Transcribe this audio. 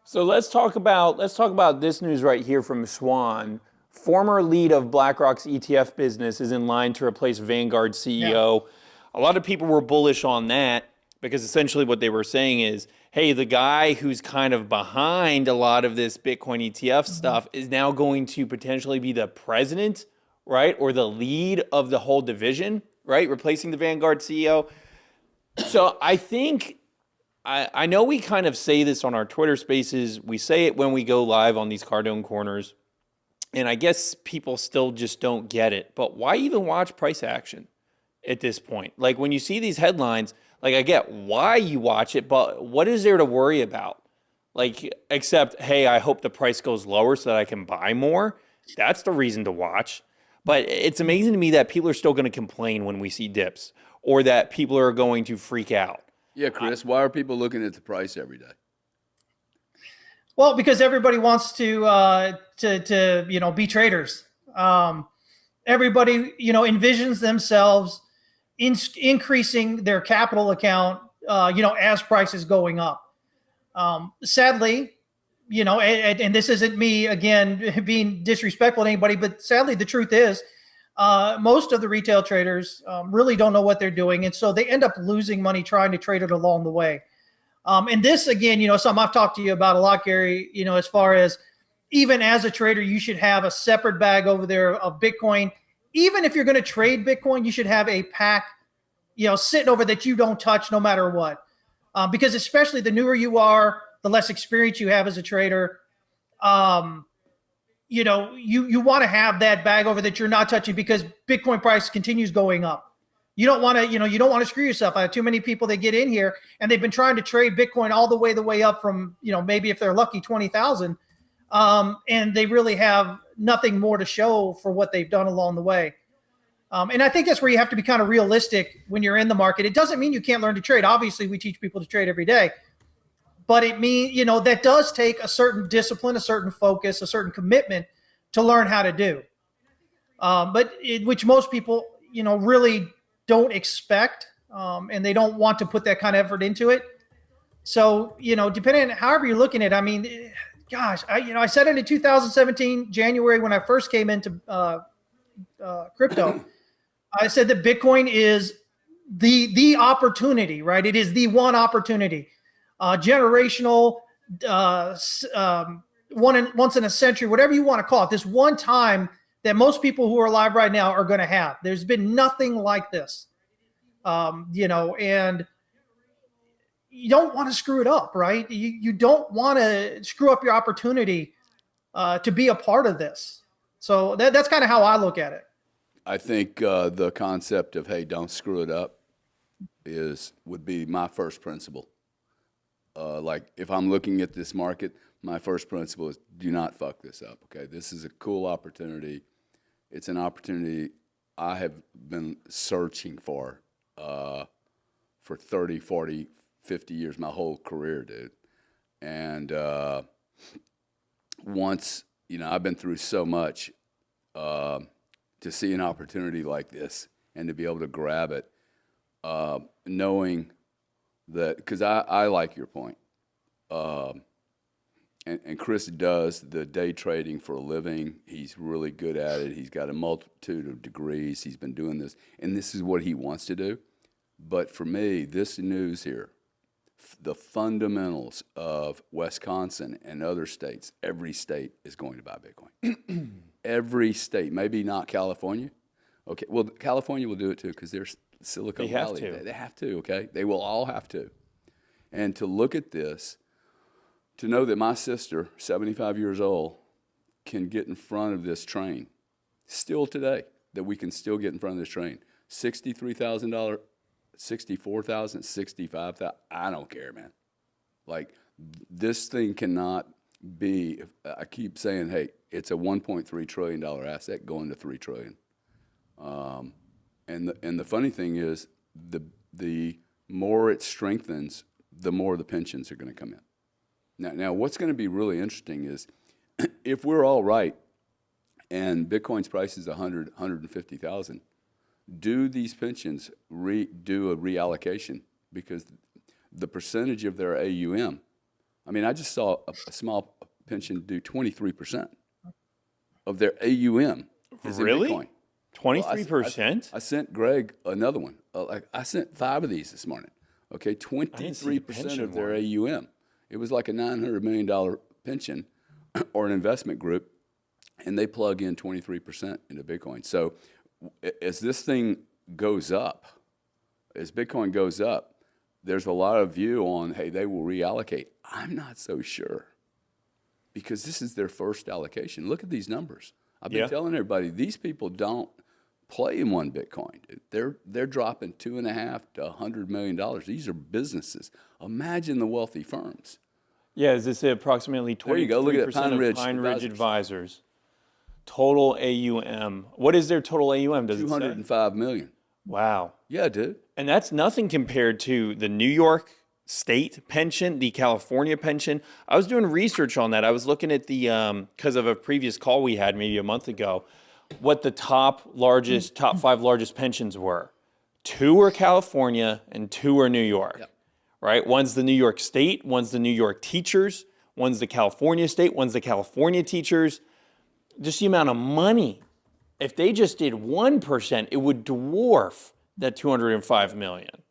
So let's talk about this news right here from Swan. Former lead of BlackRock's ETF business is in line to replace Vanguard CEO. A lot of people were bullish on that because essentially what they were saying is, hey, the guy who's kind of behind a lot of this Bitcoin ETF stuff is now going to potentially be the president, right? Or the lead of the whole division, right? Replacing the Vanguard CEO. So I think I know we kind of say this on our Twitter spaces. We say it when we go live on these Cardone corners. And I guess people still just don't get it. But why even watch price action at this point? Like when you see these headlines, like I get why you watch it, but what is there to worry about? Like, except, hey, I hope the price goes lower so that I can buy more. That's the reason to watch. But it's amazing to me that people are still going to complain when we see dips or that people are going to freak out. Yeah, Chris, why are people looking at the price every day? Well, because everybody wants to be traders. Everybody envisions themselves increasing their capital account as prices going up. Sadly, and this isn't me again being disrespectful to anybody, but sadly the truth is most of the retail traders really don't know what they're doing, and so they end up losing money trying to trade it along the way. And this, again, something I've talked to you about a lot, Gary, as far as even as a trader, you should have a separate bag over there of Bitcoin. Even if you're going to trade Bitcoin, you should have a pack, sitting over that you don't touch no matter what. Because especially the newer you are, the less experience you have as a trader, you want to have that bag over that you're not touching because Bitcoin price continues going up. You don't want to, you don't want to screw yourself. I have too many people that get in here and they've been trying to trade Bitcoin all the way up from, maybe if they're lucky, 20,000. And they really have nothing more to show for what they've done along the way. And I think that's where you have to be kind of realistic when you're in the market. It doesn't mean you can't learn to trade. Obviously, we teach people to trade every day. But it means, that does take a certain discipline, a certain focus, a certain commitment to learn how to do. Which most people, really don't expect, and they don't want to put that kind of effort into it. So, depending on however you're looking at it, I mean, gosh, I said it in 2017, January, when I first came into crypto, I said that Bitcoin is the opportunity, right? It is the one opportunity, generational, once in a century, whatever you want to call it, this one time that most people who are alive right now are going to have. There's been nothing like this, and you don't want to screw it up, right? You don't want to screw up your opportunity to be a part of this. So that's kind of how I look at it. I think the concept of, hey, don't screw it up would be my first principle. Like if I'm looking at this market, my first principle is do not fuck this up, okay? This is a cool opportunity. It's an opportunity I have been searching for 30, 40, 50 years, my whole career, dude. And once, I've been through so much to see an opportunity like this and to be able to grab it, knowing that, because I like your point. And Chris does the day trading for a living. He's really good at it. He's got a multitude of degrees. He's been doing this, and this is what he wants to do. But for me, this news here, the fundamentals of Wisconsin and other states, every state is going to buy Bitcoin. Every state, maybe not California. Okay, well, California will do it too because they're Silicon Valley. They have to, okay? They will all have to. And to look at this, to know that my sister, 75 years old, can get in front of this train, still today, that we can still get in front of this train. $63,000, $64,000, $65,000, I don't care, man. Like, this thing cannot be, I keep saying, hey, it's a $1.3 trillion asset going to $3 trillion. And the funny thing is, the more it strengthens, the more the pensions are going to come in. Now, what's going to be really interesting is if we're all right and Bitcoin's price is 100, 150,000, do these pensions do a reallocation? Because the percentage of their AUM I mean, I just saw a small pension do 23% of their AUM. Is in Really? Bitcoin. 23%? I sent Greg another one. I sent 5 of these this morning. Okay, didn't see the 23% pension of their one. AUM. It was like a $900 million pension or an investment group, and they plug in 23% into Bitcoin. So as this thing goes up, as Bitcoin goes up, there's a lot of view on, hey, they will reallocate. I'm not so sure because this is their first allocation. Look at these numbers. I've been telling everybody, these people don't play in one Bitcoin. They're dropping $2.5 to $100 million. These are businesses. Imagine the wealthy firms. Yeah, is this approximately 23% There you go. Look at that, of Pine Ridge Advisors? Total AUM. What is their total AUM? Does it say? 205 million. Wow. Yeah, dude. And that's nothing compared to the New York State pension, the California pension. I was doing research on that. I was looking at the, because of a previous call we had maybe a month ago, what the top 5 largest pensions were. 2 are California and 2 are New York. Yep. Right? One's the New York State, one's the New York teachers, one's the California State, one's the California teachers. Just the amount of money. If they just did 1%, it would dwarf that 205 million.